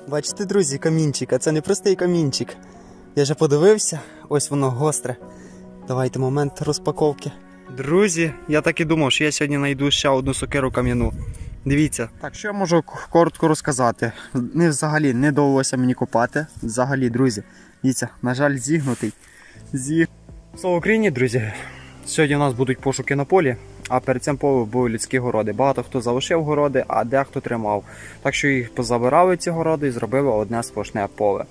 Бачите, друзі, камінчик, а це не простий камінчик. Я вже подивився, ось воно гостре. Давайте момент розпаковки. Друзі, я так і думав, що я сьогодні знайду ще одну сокиру кам'яну. Дивіться. Так, що я можу коротко розказати? Взагалі не довелося мені копати. Взагалі, друзі, дивіться, на жаль, зігнутий. Слава Україні, друзі. Сьогодні у нас будуть пошуки на полі, а перед цим полем були людські городи. Багато хто залишив городи, а дехто тримав. Так що їх позабирали ці городи і зробили одне сплошне поле.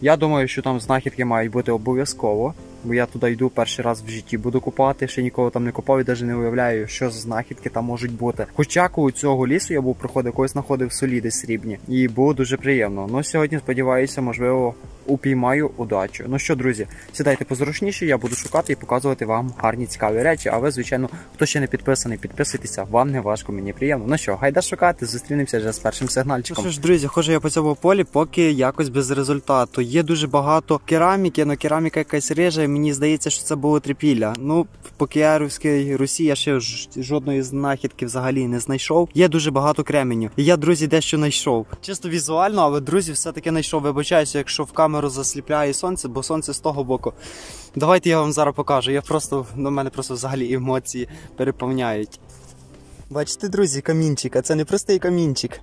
Я думаю, що там знахідки мають бути обов'язково, бо я туди йду перший раз в житті, буду копати, ще ніколи там не копав і навіть не уявляю, що за знахідки там можуть бути. Хоча коли цього лісу я був проходив, колись знаходив соліди срібні, і було дуже приємно. Ну сьогодні, сподіваюся, можливо, упіймаю удачу. Ну що, друзі, сідайте позручніше, я буду шукати і показувати вам гарні цікаві речі, а ви, звичайно, хто ще не підписаний, підписуйтеся, вам не важко, мені приємно. Ну що, гайда шукати, зустрінемося вже з першим сигнальчиком. Ну що ж, друзі, ходжу я по цьому полі, поки якось без результату. Є дуже багато кераміки, але кераміка якась рижа, і мені здається, що це було трипілля. Ну, по Київській Русі я ще жодної знахідки взагалі не знайшов. Є дуже багато кременю. І я, друзі, дещо знайшов. Чисто візуально, але, друзі, все-таки знайшов. Вибачаюся, якщо в камеру засліпляє сонце, бо сонце з того боку. Давайте я вам зараз покажу. Мене просто взагалі емоції переповняють. Бачите, друзі, камінчик, а це не простий камінчик.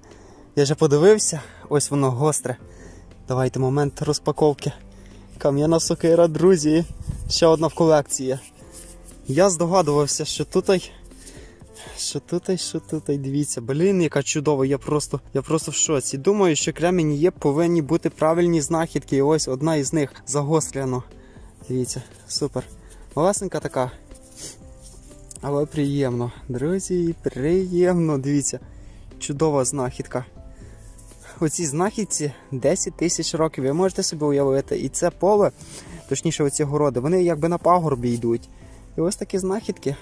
Я вже подивився, ось воно гостре. Давайте момент розпаковки. Кам'яна сокира, друзі. Ще одна в колекції. Я здогадувався, що тут, дивіться, блін, яка чудова, я просто в шоці. Думаю, що кремені є, повинні бути правильні знахідки, і ось одна із них загострена. Дивіться, супер. Малесенька така, але приємно. Друзі, приємно, дивіться, чудова знахідка. Оці знахідці 10 тисяч років, ви можете собі уявити, і це поле, точніше оці городи, вони якби на пагорбі йдуть. І ось такі знахідки.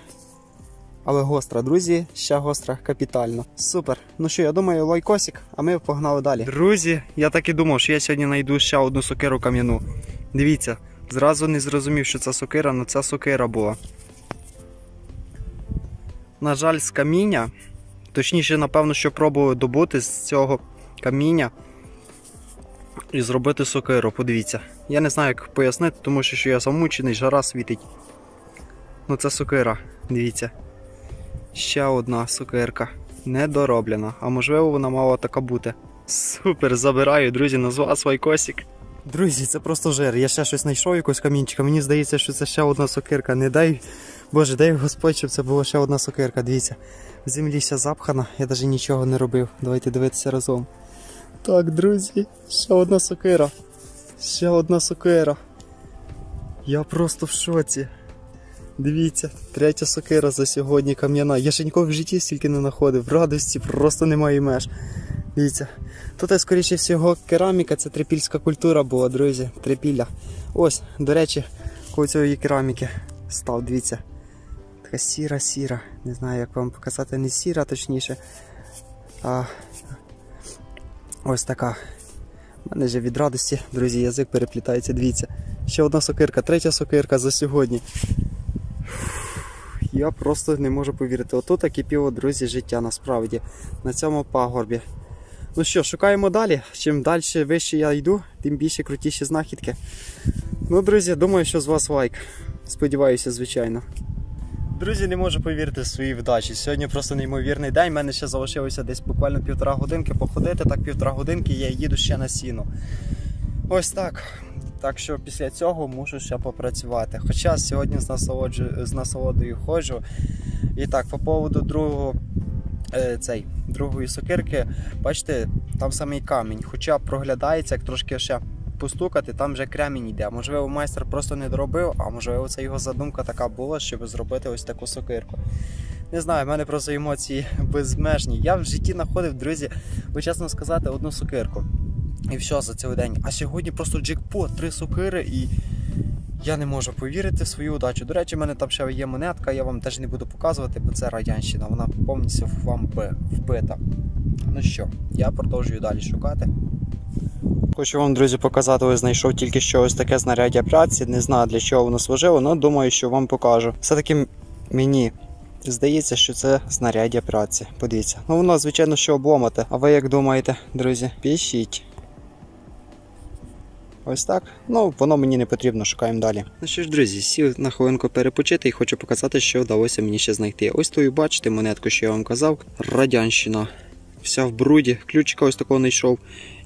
Але гостра, друзі, ще гостра, капітально. Супер. Ну що, я думаю, лайкосик, а ми погнали далі. Друзі, я так і думав, що я сьогодні знайду ще одну сокиру кам'яну. Дивіться, зразу не зрозумів, що це сокира, але це сокира була. На жаль, з каміння, точніше, напевно, що пробували добути з цього каміння і зробити сокиру, подивіться. Я не знаю, як пояснити, тому що я замучений, жара світить. Ну це сокира, дивіться. Ще одна сокирка, недороблена, а можливо вона мала така бути. Супер, забираю, друзі, назвав свій косик. Друзі, це просто жир, я ще щось знайшов, якогось камінчика, мені здається, що це ще одна сокирка, не дай, Боже, дай Господь, щоб це була ще одна сокирка, дивіться. В землі ще запхана, я навіть нічого не робив, давайте дивитися разом. Так, друзі, ще одна сокира, ще одна сокира. Я просто в шоці. Дивіться, третя сокира за сьогодні кам'яна. Я ще ніколи в житті стільки не знаходив. Радості просто немає меж. Дивіться. Тут, скоріше всього, кераміка, це трипільська культура була, друзі. Трипілля. Ось, до речі, коло цієї кераміки став, дивіться. Така сіра-сіра. Не знаю, як вам показати, не сіра, точніше. А ось така. У мене вже від радості, друзі, язик переплітається, дивіться. Ще одна сокирка, третя сокирка за сьогодні. Я просто не можу повірити. Отут кипіло, друзі, життя насправді. На цьому пагорбі. Ну що, шукаємо далі. Чим далі вище я йду, тим більше крутіші знахідки. Ну, друзі, думаю, що з вас лайк. Сподіваюся, звичайно. Друзі, не можу повірити в свої вдачі. Сьогодні просто неймовірний день. У мене ще залишилося десь буквально 1,5 годинки походити. Так, 1,5 годинки я їду ще на сіно. Ось так. Так що після цього мушу ще попрацювати. Хоча сьогодні з насолодою ходжу. І так, по поводу другої сокирки, бачите, там самий камінь. Хоча проглядається, як трошки ще постукати, там вже кремінь йде. Можливо, майстер просто не доробив, а можливо, це його задумка така була, щоб зробити ось таку сокирку. Не знаю, в мене просто емоції безмежні. Я в житті знаходив, друзі, ви чесно сказати, одну сокирку. І все за цілий день. А сьогодні просто джекпот, 3 сокири, і я не можу повірити в свою удачу. До речі, в мене там ще є монетка, я вам теж не буду показувати, бо це радянщина, вона повністю вам вбита. Ну що, я продовжую далі шукати. Хочу вам, друзі, показати, ось знайшов тільки що ось таке знаряддя праці, не знаю для чого воно служило, але думаю, що вам покажу. Все-таки мені здається, що це знаряддя праці. Подивіться. Ну воно, звичайно, що обломате. А ви як думаєте, друзі? Пишіть. Ось так. Ну, воно мені не потрібно, шукаємо далі. Ну що ж, друзі, сів на хвилинку перепочити і хочу показати, що вдалося мені ще знайти. Ось ту, бачите, монетку, що я вам казав. Радянщина. Вся в бруді. Ключика ось такого знайшов.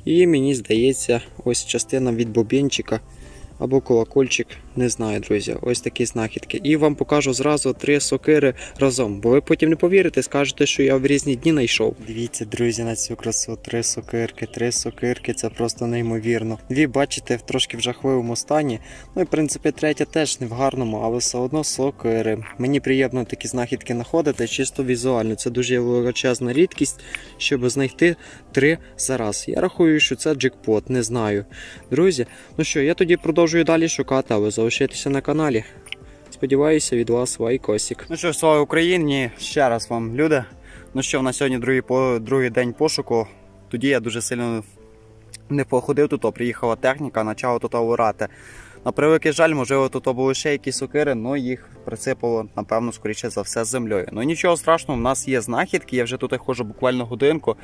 І мені здається, ось частина від бобінчика. Або колокольчик, не знаю, друзі, ось такі знахідки. І вам покажу зразу 3 сокири разом, бо ви потім не повірите, скажете, що я в різні дні знайшов. Дивіться, друзі, на цю красу, 3 сокирки, це просто неймовірно. 2, бачите, трошки в жахливому стані, ну і в принципі 3 теж не в гарному, але все одно сокири. Мені приємно такі знахідки знаходити, чисто візуально, це дуже величезна рідкість, щоб знайти 3 зараз. Я рахую, що це джекпот, не знаю. Друзі, ну що, я тоді продовжую далі шукати, а ви залишайтеся на каналі. Сподіваюся, від вас лайкосик. Ну що ж, слава Україні, ще раз вам, люди. Ну що, в нас сьогодні другий день пошуку. Тоді я дуже сильно не походив тут, приїхала техніка, почала тут орати. На превеликий жаль, можливо, тут були ще якісь сокири, але їх присипало, напевно, скоріше за все, землею. Ну нічого страшного, в нас є знахідки, я вже тут ходжу буквально годинку.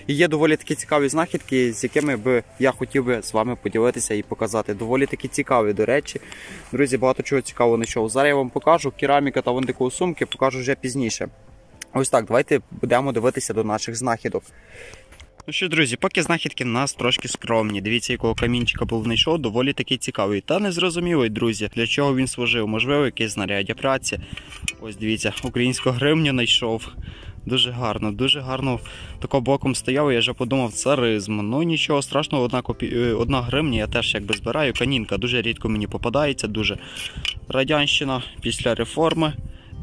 І є доволі такі цікаві знахідки, з якими би я хотів би з вами поділитися і показати. Доволі такі цікаві, до речі. Друзі, багато чого цікавого знайшов. Зараз я вам покажу кераміка та вон таку сумки, покажу вже пізніше. Ось так, давайте будемо дивитися до наших знахідок. Ну що, друзі, поки знахідки в нас трошки скромні. Дивіться, якого камінчика був знайшов, доволі такий цікавий. Та незрозумілий, друзі, для чого він служив. Можливо, якесь знаряддя праці. Ось дивіться, українську гривню знайшов. Дуже гарно такого боком стояв, я вже подумав, царизм. Ну нічого страшного, одна гривня я теж якби збираю. Канінка дуже рідко мені попадається, дуже. Радянщина після реформи.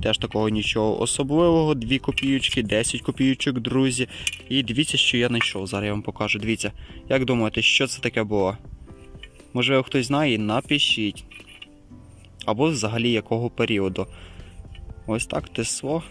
Теж такого нічого особливого, 2 копійочки, 10 копійочок, друзі. І дивіться, що я знайшов, зараз я вам покажу, дивіться. Як думаєте, що це таке було? Можливо, хтось знає, напишіть. Або взагалі якого періоду. Ось так, ТСО.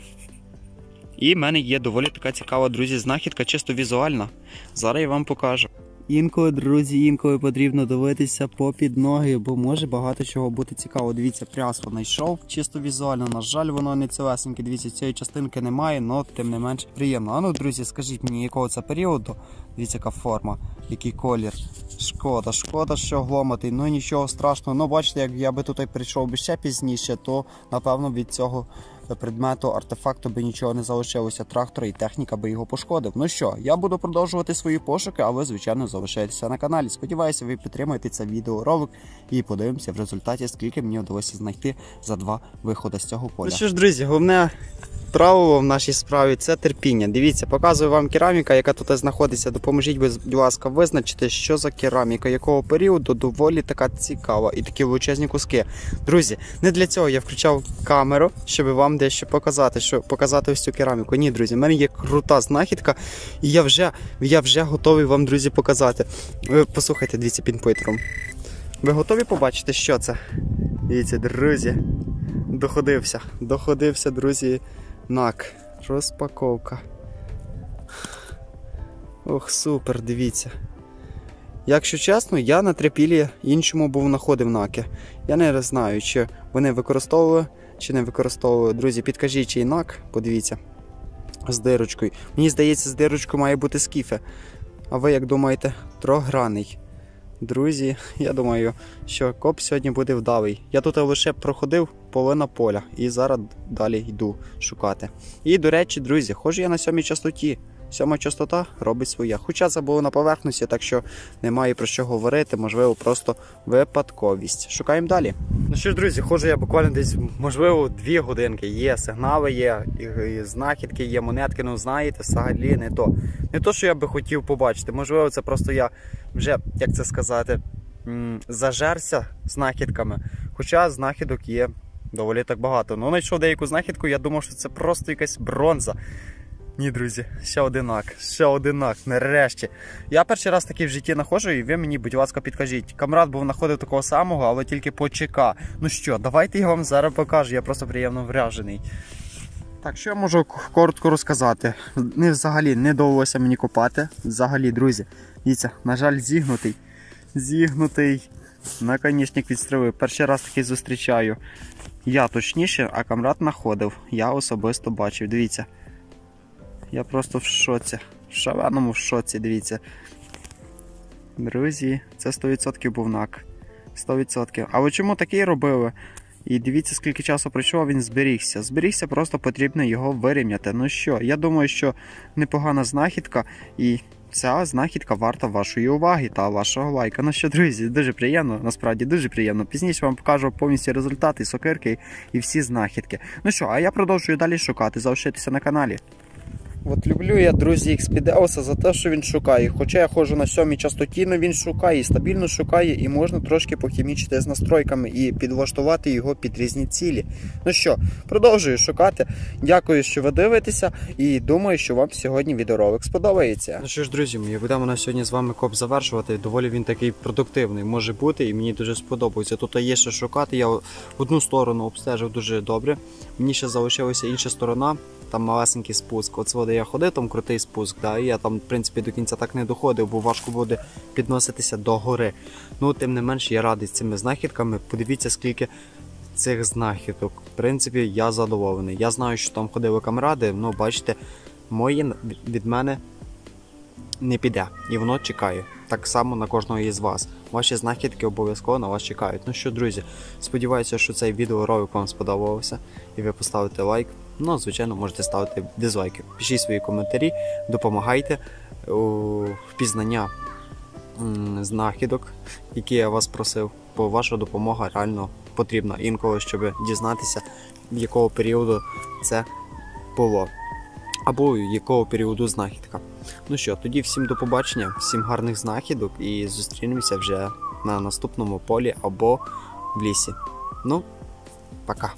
І в мене є доволі така цікава, друзі, знахідка, чисто візуальна. Зараз я вам покажу. Інколи, друзі, інколи потрібно дивитися попід ноги, бо може багато чого бути цікаво. Дивіться, прясло знайшов, чисто візуально, на жаль, воно не цілесеньке. Дивіться, цієї частинки немає, але тим не менш приємно. А ну, друзі, скажіть мені, якого це періоду? Дивіться, яка форма, який колір. Шкода, що гломатий, ну нічого страшного. Ну, бачите, як я би тут прийшов би ще пізніше, то, напевно, від цього предмету, артефакту би нічого не залишилося, трактор і техніка би його пошкодив. Ну що, я буду продовжувати свої пошуки, а ви, звичайно, залишайтеся на каналі. Сподіваюся, ви підтримуєте цей відеоролик і подивимося в результаті, скільки мені вдалося знайти за 2 виходи з цього поля. Ну що ж, друзі, головне правило в нашій справі – це терпіння. Дивіться, показую вам кераміка, яка тут знаходиться. Допоможіть, будь ласка, визначити, що за кераміка, якого періоду, доволі така цікава і такі величезні куски. Друзі, не для цього я включав камеру, щоб вам дещо показати ось цю кераміку. Ні, друзі, в мене є крута знахідка, і я вже готовий вам, друзі, показати. Ви послухайте, дивіться, пінпойтером. Ви готові побачити, що це? Дивіться, друзі, доходився, друзі, НАК. Розпаковка. Ох, супер, дивіться. Якщо чесно, я на трипілі іншому був знаходив НАКи. Я не знаю, чи вони використовували, чи не використовували. Друзі, підкажіть, чий НАК, подивіться, з дирочкою. Мені здається, з дирочкою має бути скіфе. А ви як думаєте? Трограний. Друзі, я думаю, що коп сьогодні буде вдалий. Я тут лише проходив половина поля і зараз далі йду шукати. І, до речі, друзі, ходжу я на 7-й частоті. 7-ма частота робить своє. Хоча це було на поверхності, так що немає про що говорити, можливо, просто випадковість. Шукаємо далі. Ну що ж, друзі, ходжу я буквально десь, можливо, 2 годинки. Є сигнали, є і знахідки, є монетки, ну знаєте, взагалі не то. Не то, що я би хотів побачити. Можливо, це просто я вже, як це сказати, зажерся знахідками. Хоча знахідок є доволі так багато. Ну, знайшов деяку знахідку, я думав, що це просто якась бронза. Ні, друзі, ще один НАК, нарешті. Я перший раз такий в житті знаходжу, і ви мені, будь ласка, підкажіть. Камрад був знаходив такого самого, але тільки по ЧК. Ну що, давайте я вам зараз покажу, я просто приємно вражений. Так, що я можу коротко розказати? Взагалі не довелося мені копати. Взагалі, друзі, дивіться, на жаль, зігнутий. Наконечник відстрелив. Перший раз такий зустрічаю. Я точніше, а Камрад знаходив. Я особисто бачив, дивіться. Я просто в шоці. В шаленому шоці, дивіться. Друзі, це 100% був нак. 100%. А ви чому такий робили? І дивіться, скільки часу пройшло, він зберігся. Зберігся, просто потрібно його вирівняти. Ну що, я думаю, що непогана знахідка, і ця знахідка варта вашої уваги та вашого лайка. Ну що, друзі, дуже приємно, насправді дуже приємно. Пізніше вам покажу повністю результати, сокирки і всі знахідки. Ну що, а я продовжую далі шукати, залишайтеся на каналі. От люблю я, друзі, Експідеуса за те, що він шукає. Хоча я ходжу на 7-й частоті, але він шукає, стабільно шукає, і можна трошки похімічити з настройками і підлаштувати його під різні цілі. Ну що, продовжую шукати. Дякую, що ви дивитеся, і думаю, що вам сьогодні відеоролик сподобається. Ну що ж, друзі мої, будемо на сьогодні з вами коп завершувати. Доволі він такий продуктивний може бути, і мені дуже сподобається. Тут є що шукати, я одну сторону обстежив дуже добре. Мені ще залишилася інша сторона. Там малесенький спуск. Оце де я ходив, там крутий спуск, да, і я там, в принципі, до кінця так не доходив, бо важко буде підноситися до гори. Ну, тим не менш, я радий з цими знахідками. Подивіться, скільки цих знахідок. В принципі, я задоволений. Я знаю, що там ходили камради, ну, бачите, мої від мене не піде. І воно чекає. Так само на кожного із вас. Ваші знахідки обов'язково на вас чекають. Ну що, друзі, сподіваюся, що цей відеоролик вам сподобався і ви поставите лайк. Ну, звичайно, можете ставити дизлайки. Пишіть свої коментарі, допомагайте у впізнання знахідок, які я вас просив, бо ваша допомога реально потрібна інколи, щоб дізнатися, в якого періоду це було. Або якого періоду знахідка. Ну що, тоді всім до побачення, всім гарних знахідок і зустрінемося вже на наступному полі або в лісі. Ну, пока.